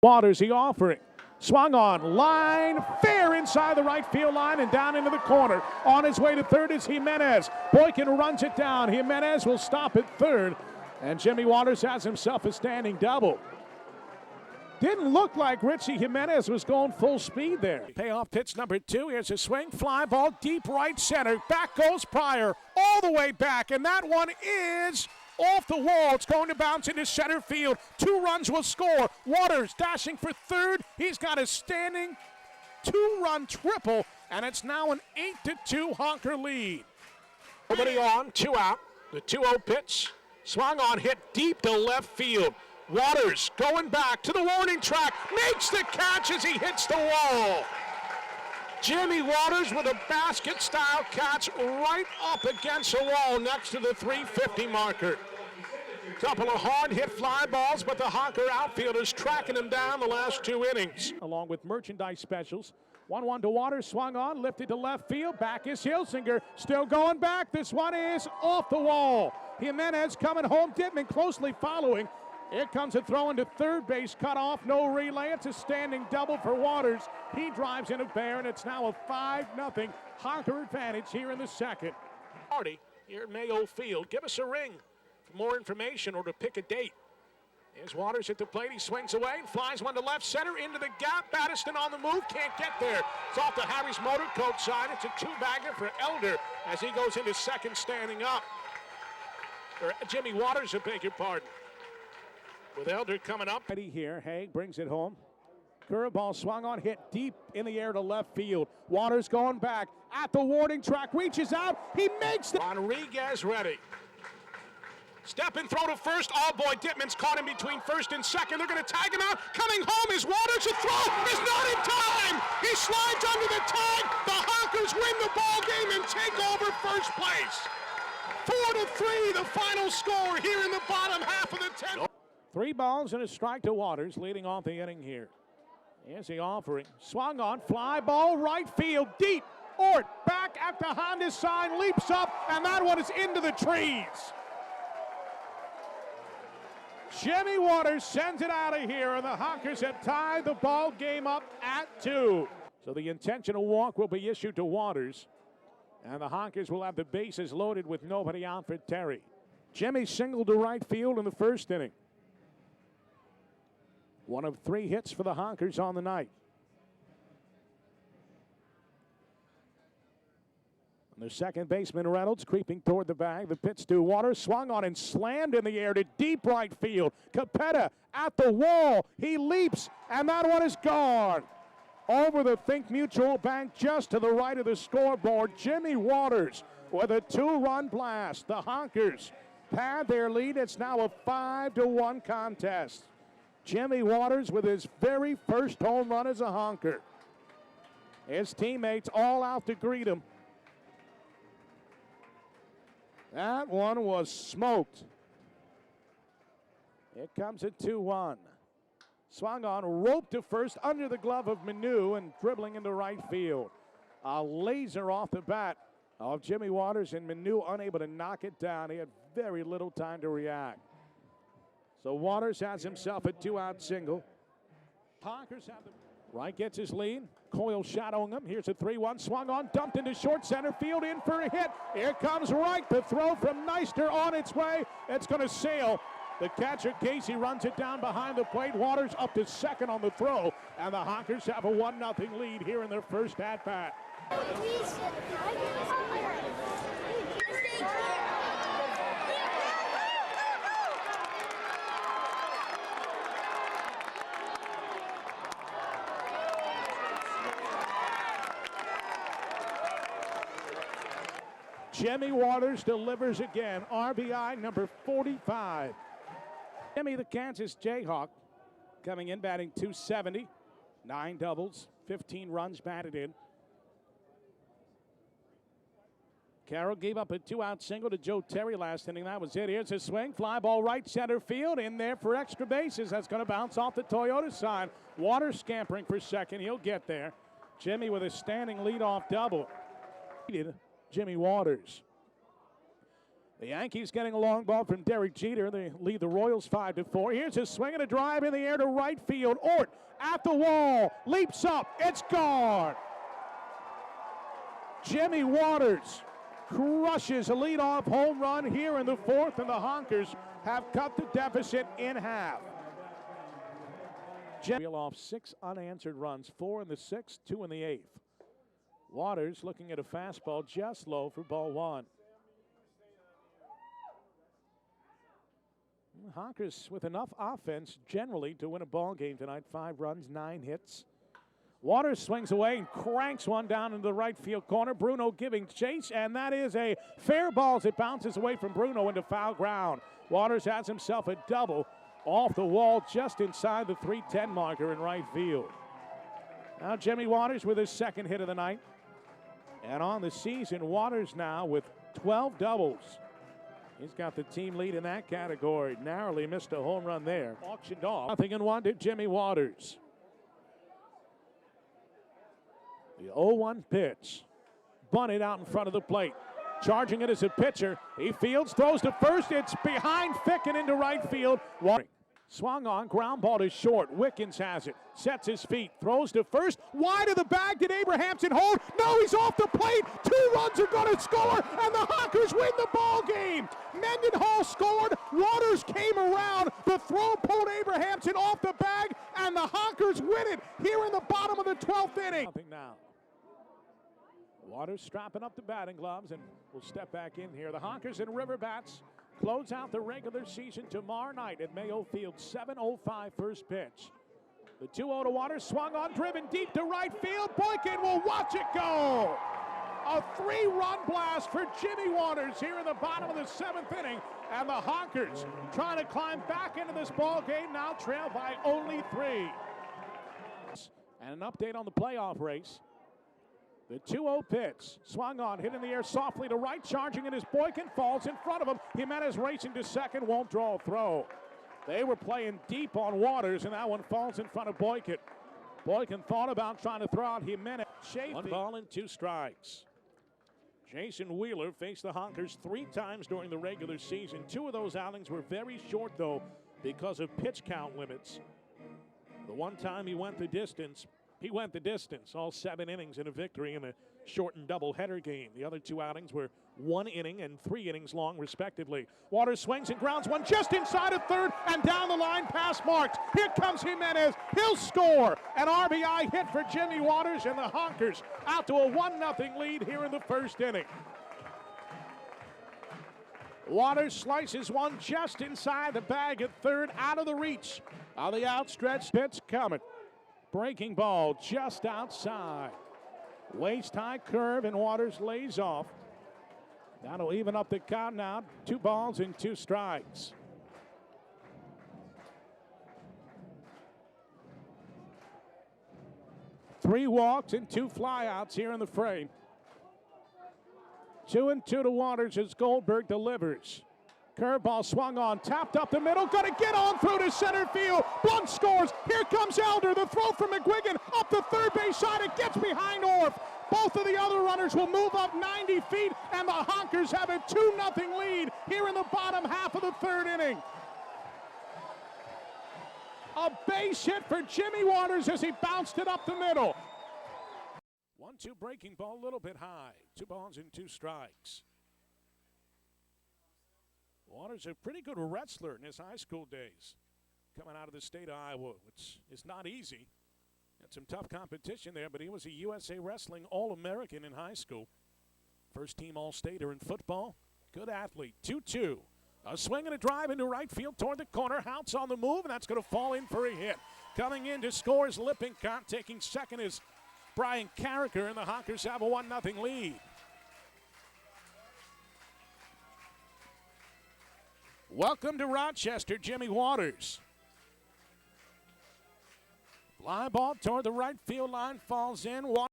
Waters, the offering. Swung on, line, fair inside the right field line and down into the corner. On his way to third is Jimenez. Boykin runs it down. Jimenez will stop at third. And Jimmy Waters has himself a standing double. Didn't look like Richie Jimenez was going full speed there. Payoff pitch number 2. Here's a swing, fly ball, deep right center. Back goes Pryor, all the way back, and that one is off the wall. It's going to bounce into center field. 2 runs will score. Waters dashing for third. He's got a standing 2-run triple, and it's now an 8-2 Honker lead. Nobody on, 2 out. The 2-0 pitch, swung on, hit deep to left field. Waters going back to the warning track, makes the catch as he hits the wall. Jimmy Waters with a basket-style catch right up against the wall next to the 350 marker. Couple of hard-hit fly balls, but the Honker outfielders tracking him down the last 2 innings. Along with merchandise specials. 1-1 to Waters, swung on, lifted to left field. Back is Hilsinger, still going back. This one is off the wall. Jimenez coming home, Dittman closely following. Here comes a throw into third base, cut off, no relay. It's a standing double for Waters. He drives in a fair, and it's now a 5-0 Honker advantage here in the second. Party here at Mayo Field. Give us a ring for more information or to pick a date. Here's Waters at the plate. He swings away and flies one to left center into the gap. Battiston on the move, can't get there. It's off the Harry's Motor Coat side. It's a 2-bagger for Elder as he goes into second standing up. Or Jimmy Waters, I beg your pardon. With Elder coming up. Here, Haig brings it home. Curveball swung on, hit deep in the air to left field. Waters going back at the warning track, reaches out. He makes the. Rodriguez ready. Step and throw to first. Oh boy, Dittman's caught him between first and second. They're going to tag him out. Coming home is Waters. The throw is not in time. He slides under the tag. The Honkers win the ball game and take over first place. 4-3, the final score here in the bottom half of the 10th. 3 balls and a strike to Waters, leading off the inning here. Here's the offering. Swung on, fly ball, right field, deep. Ort back at the Honda sign, leaps up, and that one is into the trees. Jimmy Waters sends it out of here, and the Honkers have tied the ball game up at 2. So the intentional walk will be issued to Waters, and the Honkers will have the bases loaded with nobody out for Terry. Jimmy singled to right field in the first inning. One of 3 hits for the Honkers on the night. And the second baseman, Reynolds, creeping toward the bag. The pitch to Waters, swung on and slammed in the air to deep right field. Capetta at the wall. He leaps, and that one is gone. Over the Think Mutual bank just to the right of the scoreboard. Jimmy Waters with a 2-run blast. The Honkers pad their lead. It's now a 5-1 contest. Jimmy Waters with his very first home run as a Honker. His teammates all out to greet him. That one was smoked. Here comes a 2-1. Swung on, rope to first under the glove of Manu and dribbling into right field. A laser off the bat of Jimmy Waters, and Manu unable to knock it down. He had very little time to react. So Waters has himself a 2-out single. Honkers have the right, gets his lead. Coyle shadowing him. Here's a 3-1, swung on, dumped into short center field, in for a hit. Here comes Wright, the throw from Neister on its way. It's going to sail. The catcher, Casey, runs it down behind the plate. Waters up to second on the throw, and the Honkers have a 1-0 lead here in their first at-bat. Jimmy Waters delivers again. RBI number 45. Jimmy, the Kansas Jayhawk, coming in batting .270. 9 doubles, 15 runs batted in. Carroll gave up a 2-out single to Joe Terry last inning. That was it. Here's a swing. Fly ball right center field. In there for extra bases. That's going to bounce off the Toyota side. Waters scampering for second. He'll get there. Jimmy with a standing leadoff double. Jimmy Waters. The Yankees getting a long ball from Derek Jeter. They lead the Royals 5-4. Here's a swing and a drive in the air to right field. Ort at the wall, leaps up, it's gone. Jimmy Waters crushes a leadoff home run here in the fourth, and the Honkers have cut the deficit in half. Reel off 6 unanswered runs, 4 in the 6th, 2 in the 8th. Waters looking at a fastball just low for ball 1. Honkers with enough offense generally to win a ball game tonight. 5 runs, 9 hits. Waters swings away and cranks one down into the right field corner. Bruno giving chase, and that is a fair ball as it bounces away from Bruno into foul ground. Waters has himself a double off the wall just inside the 310 marker in right field. Now Jimmy Waters with his second hit of the night. And on the season, Waters now with 12 doubles. He's got the team lead in that category. Narrowly missed a home run there. Auctioned off. 0-1 to Jimmy Waters. The 0-1 pitch. Bunted out in front of the plate. Charging it as a pitcher. He fields, throws to first. It's behind Fick and into right field. Swung on, ground ball to short. Wickens has it, sets his feet, throws to first. Wide of the bag, did Abrahamson hold? No, he's off the plate. 2 runs are going to score, and the Honkers win the ball game. Mendenhall scored, Waters came around. The throw pulled Abrahamson off the bag, and the Honkers win it here in the bottom of the 12th inning. Nothing now. Waters strapping up the batting gloves, and we'll step back in here. The Honkers and River Bats close out the regular season tomorrow night at Mayo Field, 7:05 first pitch. The 2-0 to Waters, swung on, driven deep to right field. Boykin will watch it go. A 3-run blast for Jimmy Waters here in the bottom of the 7th inning. And the Honkers trying to climb back into this ball game, now trail by only 3. And an update on the playoff race. The 2-0 pitch, swung on, hit in the air softly to right, charging it as Boykin falls in front of him. Jimenez racing to second, won't draw a throw. They were playing deep on Waters, and that one falls in front of Boykin. Boykin thought about trying to throw out Jimenez. 1 ball and 2 strikes. Jason Wheeler faced the Honkers 3 times during the regular season. 2 of those outings were very short, though, because of pitch count limits. The one time he went the distance, all 7 innings in a victory in a shortened doubleheader game. The other 2 outings were 1 inning and 3 innings long, respectively. Waters swings and grounds one just inside of third and down the line past Marks. Here comes Jimenez. He'll score. An RBI hit for Jimmy Waters, and the Honkers out to a 1-0 lead here in the first inning. Waters slices one just inside the bag at third, out of the reach of the outstretched pitch coming. Breaking ball just outside. Waist high curve, and Waters lays off. That'll even up the count now. 2 balls and 2 strikes. Three walks and 2 flyouts here in the frame. 2-2 to Waters as Goldberg delivers. Curveball swung on, tapped up the middle, gonna get on through to center field. Blunt scores. Here comes Elder. The throw from McGuigan up the third base side. It gets behind Orff. Both of the other runners will move up 90 feet, and the Honkers have a 2-0 lead here in the bottom half of the 3rd inning. A base hit for Jimmy Waters as he bounced it up the middle. 1-2 breaking ball, a little bit high. 2 balls and 2 strikes. Waters a pretty good wrestler in his high school days. Coming out of the state of Iowa, which is not easy. Had some tough competition there, but he was a USA Wrestling All-American in high school. First team All-Stater in football. Good athlete. 2-2. A swing and a drive into right field toward the corner. Hounts on the move, and that's going to fall in for a hit. Coming in to score is Lippincott. Taking second is Brian Carricker, and the Honkers have a 1-0 lead. Welcome to Rochester, Jimmy Waters. Fly ball toward the right field line, falls in.